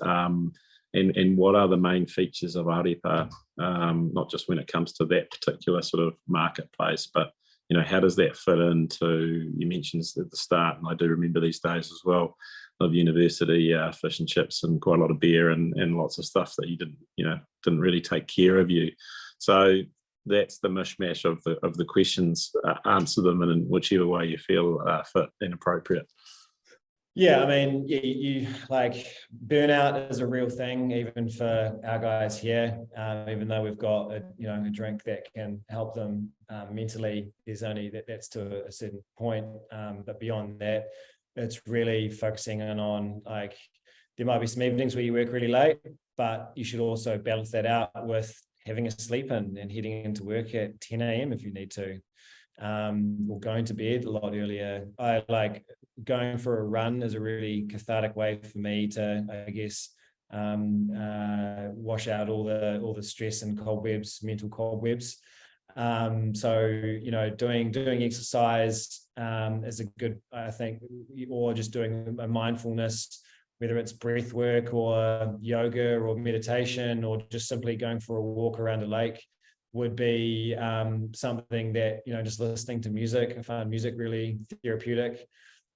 what are the main features of Ārepa, not just when it comes to that particular sort of marketplace, but you know, how does that fit into, you mentioned at the start, and I do remember these days as well, of university, fish and chips and quite a lot of beer and lots of stuff that you didn't really take care of you. So that's the mishmash of the questions. Answer them in whichever way you feel fit and appropriate. Yeah, I mean, you like burnout is a real thing, even for our guys here. Even though we've got a drink that can help them mentally, there's only that's to a certain point. But beyond that, it's really focusing on like there might be some evenings where you work really late, but you should also balance that out with having a sleep in and heading into work at 10 a.m. if you need to. Or going to bed a lot earlier. I like going for a run is a really cathartic way for me to, I guess, wash out all the stress and cobwebs, mental cobwebs. So you know, doing exercise is a good, I think, or just doing a mindfulness, whether it's breath work or yoga or meditation or just simply going for a walk around a lake, would be something that, you know, just listening to music. I find music really therapeutic.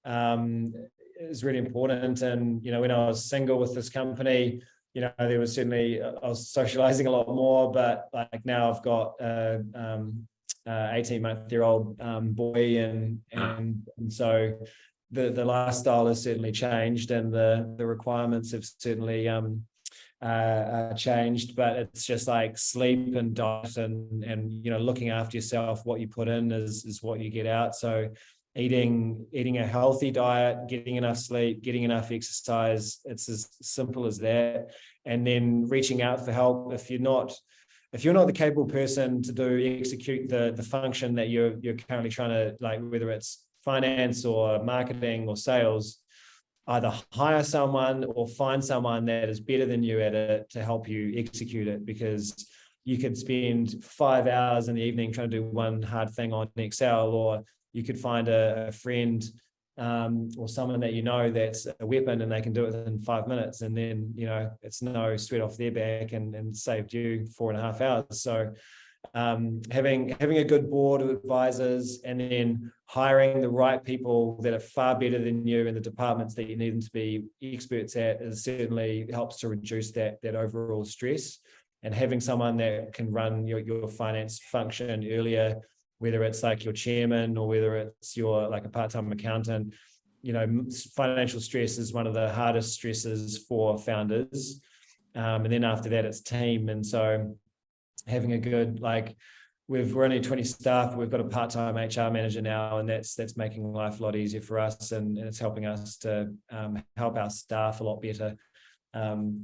Is really important. And, you know, when I was single with this company, you know, there was certainly, I was socializing a lot more, but like now I've got 18-month-year-old boy and so the lifestyle has certainly changed, and the requirements have certainly changed, but it's just like sleep and diet and you know, looking after yourself. What you put in is what you get out. So eating a healthy diet, getting enough sleep, getting enough exercise, it's as simple as that. And then reaching out for help if you're not the capable person to execute the function that you're currently trying to, like, whether it's finance or marketing or sales, either hire someone or find someone that is better than you at it to help you execute it, because you could spend 5 hours in the evening trying to do one hard thing on Excel, or you could find a friend or someone that you know that's a weapon and they can do it in 5 minutes, and then, you know, it's no sweat off their back and saved you 4.5 hours. So having a good board of advisors and then hiring the right people that are far better than you in the departments that you need them to be experts at is certainly helps to reduce that overall stress. And having someone that can run your finance function earlier, whether it's like your chairman or whether it's your like a part-time accountant, you know, financial stress is one of the hardest stresses for founders. And then after that, it's team. And so having a good, like, we're only 20 staff, we've got a part-time HR manager now, and that's making life a lot easier for us, and it's helping us to help our staff a lot better,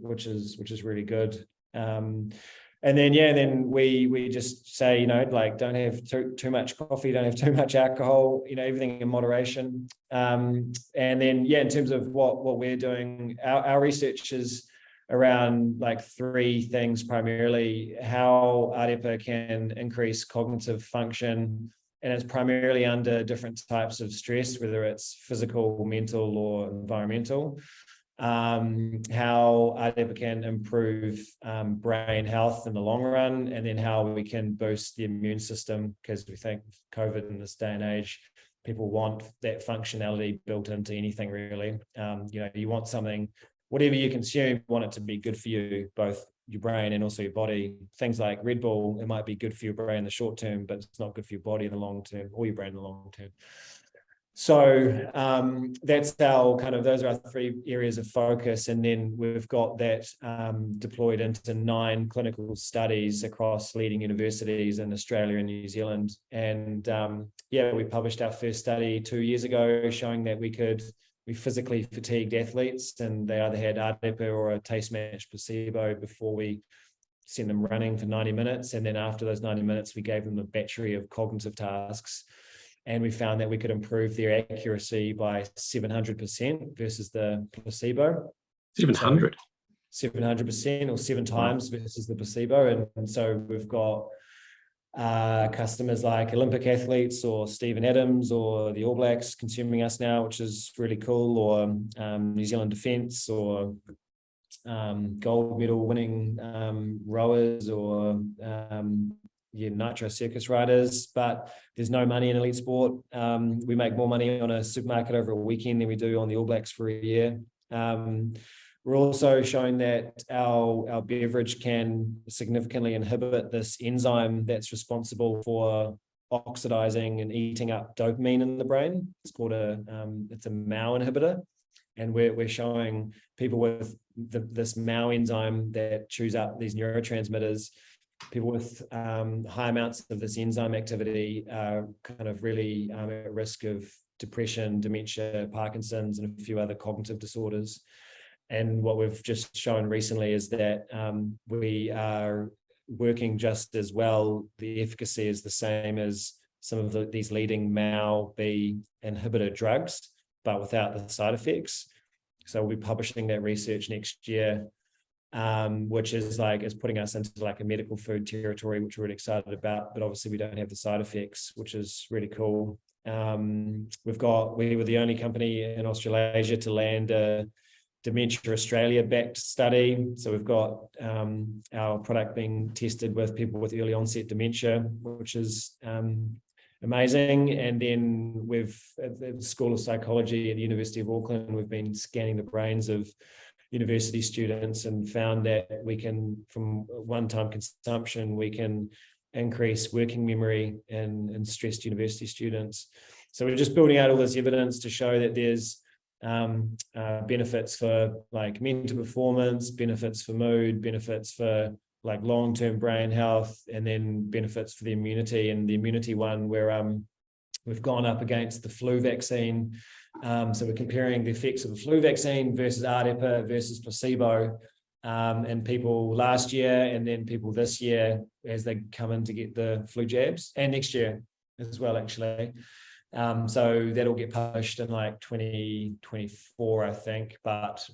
which is really good. And then we just say, you know, like, don't have too much coffee, don't have too much alcohol, you know, everything in moderation. And then in terms of what we're doing, our research is around like 3 things primarily: how Ārepa can increase cognitive function, and it's primarily under different types of stress, whether it's physical, mental, or environmental. How Ārepa can improve brain health in the long run, and then how we can boost the immune system, because we think COVID in this day and age, people want that functionality built into anything really. You know, you want something, whatever you consume, you want it to be good for you, both your brain and also your body. Things like Red Bull, it might be good for your brain in the short term, but it's not good for your body in the long term, or your brain in the long term. So that's those are our 3 areas of focus. And then we've got that deployed into 9 clinical studies across leading universities in Australia and New Zealand. And we published our first study 2 years ago showing that we physically fatigued athletes, and they either had Ārepa or a taste match placebo before we sent them running for 90 minutes. And then after those 90 minutes, we gave them a battery of cognitive tasks. And we found that we could improve their accuracy by 700% versus the placebo. 700? 700% or 7 times versus the placebo. And so we've got customers like Olympic athletes or Stephen Adams or the All Blacks consuming us now, which is really cool, or New Zealand Defence, or gold medal winning rowers, or nitro circus riders. But there's no money in elite sport. We make more money on a supermarket over a weekend than we do on the All Blacks for a year. We're also showing that our beverage can significantly inhibit this enzyme that's responsible for oxidizing and eating up dopamine in the brain. It's called it's a MAO inhibitor. And we're showing people with this MAO enzyme that chews up these neurotransmitters, people with high amounts of this enzyme activity are kind of really at risk of depression, dementia, Parkinson's, and a few other cognitive disorders. And what we've just shown recently is that we are working just as well. The efficacy is the same as some of these leading MAO-B inhibitor drugs, but without the side effects. So we'll be publishing that research next year, which is putting us into a medical food territory, which we're really excited about. But obviously we don't have the side effects, which is really cool. We were the only company in Australasia to land a Dementia Australia backed study. So we've got our product being tested with people with early onset dementia, which is amazing. And then at the School of Psychology at the University of Auckland, we've been scanning the brains of university students and found that we can, from one-time consumption, we can increase working memory in stressed university students. So we're just building out all this evidence to show that there's benefits for mental performance, benefits for mood, benefits for long-term brain health, and then benefits for the immunity. And the immunity one, where we've gone up against the flu vaccine. So we're comparing the effects of the flu vaccine versus Ārepa versus placebo, and people last year and then people this year as they come in to get the flu jabs, and next year as well, actually. So that'll get published in 2024, I think. But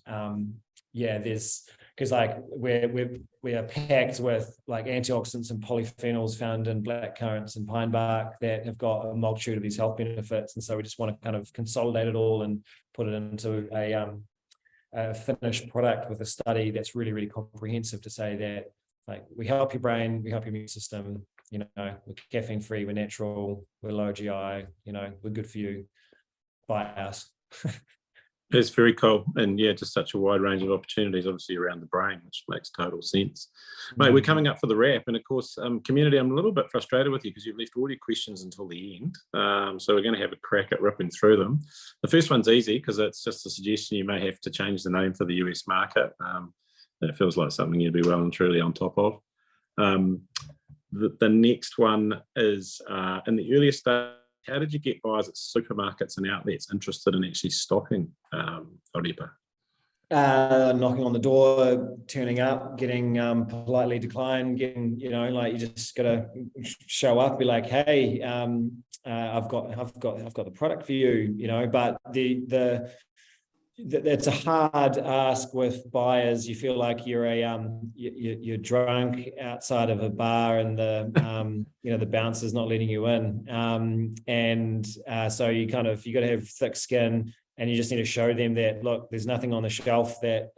because we are packed with antioxidants and polyphenols found in black currants and pine bark that have got a multitude of these health benefits, and so we just want to kind of consolidate it all and put it into a finished product with a study that's really, really comprehensive to say that we help your brain, we help your immune system. We're caffeine free, we're natural, we're low GI, we're good for you. Buy us. It's very cool. And just such a wide range of opportunities, obviously, around the brain, which makes total sense. Mate, we're coming up for the wrap. And of course, community, I'm a little bit frustrated with you because you've left all your questions until the end. So we're going to have a crack at ripping through them. The first one's easy because it's just a suggestion you may have to change the name for the US market. It feels like something you'd be well and truly on top of. The next one is, in the earlier stage, how did you get buyers at supermarkets and outlets interested in actually stocking Ārepa? Knocking on the door, turning up, getting politely declined, getting, you just gotta show up, be like, hey, I've got the product for you, but it's a hard ask with buyers. You feel like you're drunk outside of a bar and the bouncer's not letting you in, so you got to have thick skin, and you just need to show them that, look, there's nothing on the shelf that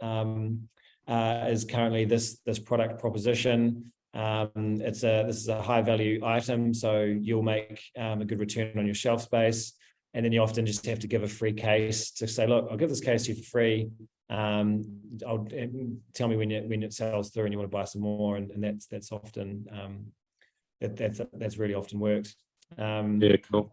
is currently this product proposition. This is a high value item, so you'll make a good return on your shelf space. And then you often just have to give a free case to say, look, I'll give this case to you for free. Tell me when it sells through and you want to buy some more, and that's often that's really often worked. Yeah, cool.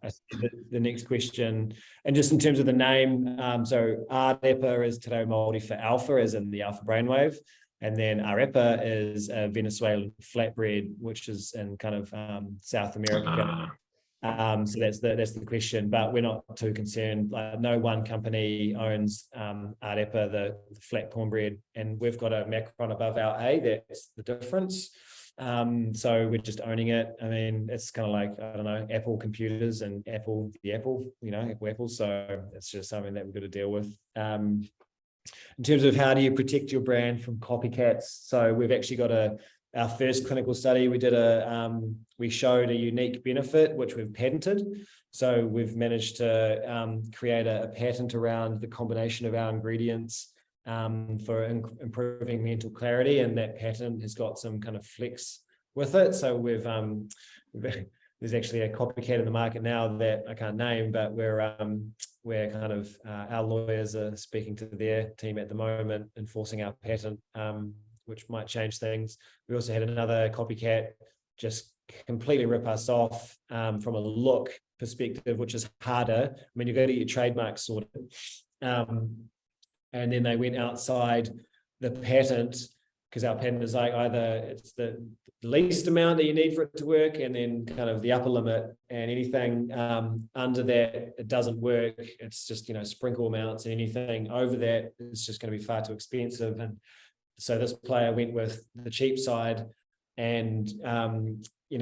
The next question, and just in terms of the name, so Ārepa is Te Reo Māori for alpha, as in the alpha brainwave, and then Arepa is a Venezuelan flatbread, which is in kind of South America. So that's the question, but we're not too concerned. Like, no one company owns Ārepa, the flat cornbread, and we've got a macron above our A. That's the difference. So we're just owning it. I mean, it's kind of like, I don't know, Apple computers and Apple, Apple. So it's just something that we've got to deal with. In terms of how do you protect your brand from copycats? So we've actually got our first clinical study. We showed a unique benefit, which we've patented. So we've managed to create a patent around the combination of our ingredients for improving mental clarity, and that patent has got some kind of flex with it. So there's actually a copycat in the market now that I can't name, but we're kind of our lawyers are speaking to their team at the moment, enforcing our patent, which might change things. We also had another copycat just completely rip us off from a look perspective, which is harder. I mean, you go to your trademark sorted. And then they went outside the patent, because our patent is like either it's the least amount that you need for it to work, and then kind of the upper limit, and anything under that, it doesn't work. It's just, sprinkle amounts, and anything over that is just going to be far too expensive. And so this player went with the cheap side, and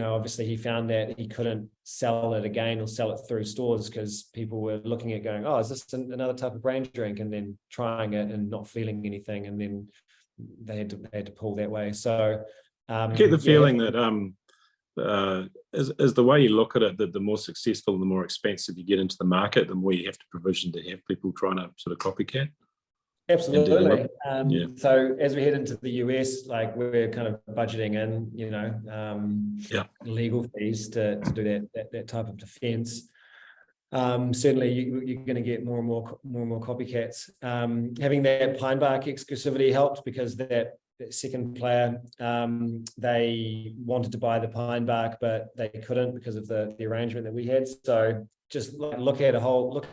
obviously he found that he couldn't sell it again or sell it through stores, because people were looking at going, oh, is this another type of brain drink, and then trying it and not feeling anything, and then they had to pull that way. So I get the feeling that is the way you look at it, that the more successful and the more expensive you get into the market, the more you have to provision to have people trying to sort of copycat. Absolutely. So as we head into the US, like, we're kind of budgeting in, legal fees to do that type of defense. Certainly you're going to get more and more copycats. Having that pine bark exclusivity helped, because that second player, they wanted to buy the pine bark, but they couldn't because of the arrangement that we had. So just look at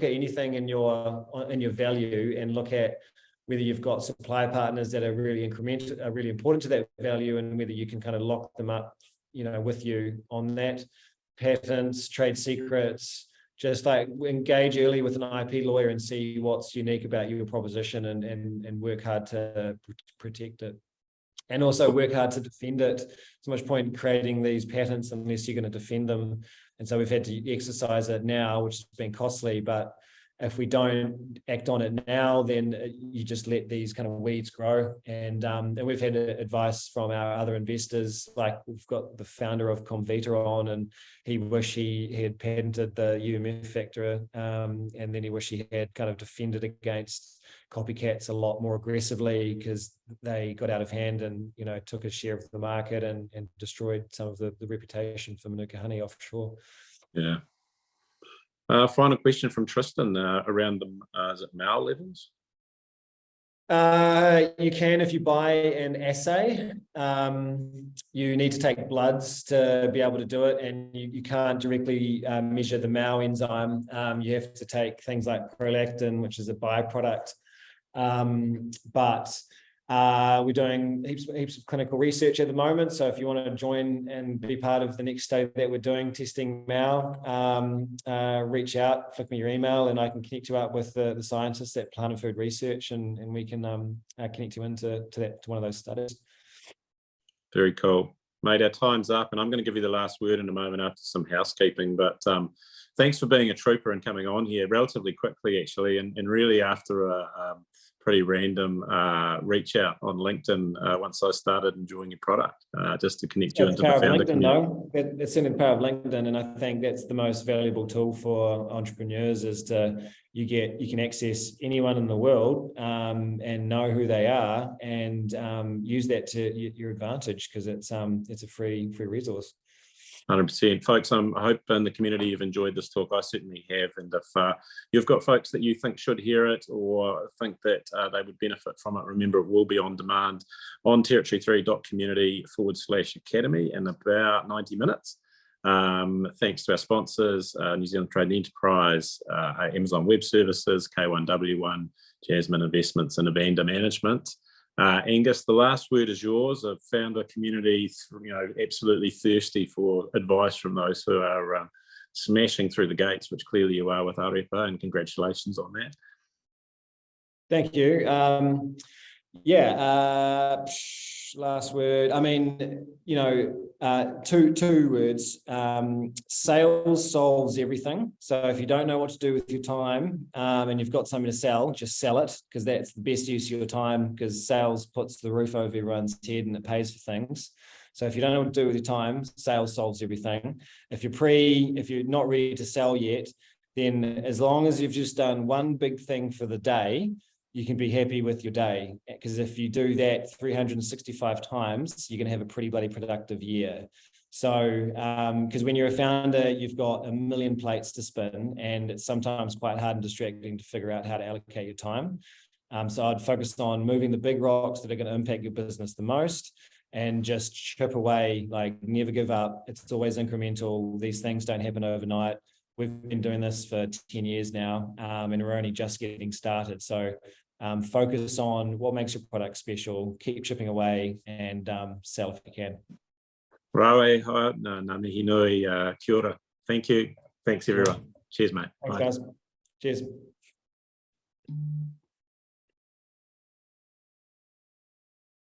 anything in your value, and look at whether you've got supply partners that are really important to that value, and whether you can kind of lock them up, with you on that. Patents, trade secrets, just like engage early with an IP lawyer and see what's unique about your proposition, and work hard to protect it. And also work hard to defend it. There's so much point in creating these patents unless you're going to defend them. And so we've had to exercise it now, which has been costly, but if we don't act on it now, then you just let these kind of weeds grow. And we've had advice from our other investors, like we've got the founder of Comvita on, and he wished he had patented the UMF factor, and then he wished he had kind of defended against copycats a lot more aggressively, because they got out of hand and took a share of the market and destroyed some of the reputation for Manuka honey offshore. Yeah. Final question from Tristan around the is it MAO levels? You can, if you buy an assay. You need to take bloods to be able to do it, and you can't directly measure the MAO enzyme. You have to take things like prolactin, which is a byproduct. But we're doing heaps of clinical research at the moment. So if you want to join and be part of the next study that we're doing testing MAO, reach out, flick me your email, and I can connect you up with the scientists at Plant and Food Research, and we can connect you into one of those studies. Very cool. Mate, our time's up, and I'm going to give you the last word in a moment after some housekeeping, but thanks for being a trooper and coming on here relatively quickly, actually, and really after a pretty random reach out on LinkedIn once I started enjoying your produdt, just to connect you into the founder community. It's in the power of LinkedIn, and I think that's the most valuable tool for entrepreneurs, is you can access anyone in the world and know who they are, and use that to your advantage, because it's a free resource. 100%. Folks, I hope in the community you've enjoyed this talk. I certainly have. And if you've got folks that you think should hear it or think that they would benefit from it, remember it will be on demand on territory3.community/academy in about 90 minutes. Thanks to our sponsors, New Zealand Trade and Enterprise, Amazon Web Services, K1W1, Jasmine Investments and Abanda Management. Angus, the last word is yours. I've found a community, absolutely thirsty for advice from those who are smashing through the gates, which clearly you are with Ārepa, and congratulations on that. Thank you. Last word. I mean, two words. Sales solves everything. So if you don't know what to do with your time and you've got something to sell, just sell it, because that's the best use of your time, because sales puts the roof over everyone's head and it pays for things. So if you don't know what to do with your time, sales solves everything. If you're not ready to sell yet, then as long as you've just done one big thing for the day, you can be happy with your day, because if you do that 365 times, you're going to have a pretty bloody productive year. So, because when you're a founder, you've got a million plates to spin, and it's sometimes quite hard and distracting to figure out how to allocate your time. So I'd focus on moving the big rocks that are going to impact your business the most, and just chip away, like never give up. It's always incremental. These things don't happen overnight. We've been doing this for 10 years now, and we're only just getting started. So focus on what makes your product special, keep chipping away, and sell if you can. Rawe, ngā mihi nui, kia ora. Thank you. Thanks, everyone. Cheers, mate. Thanks, Bye. guys. Cheers.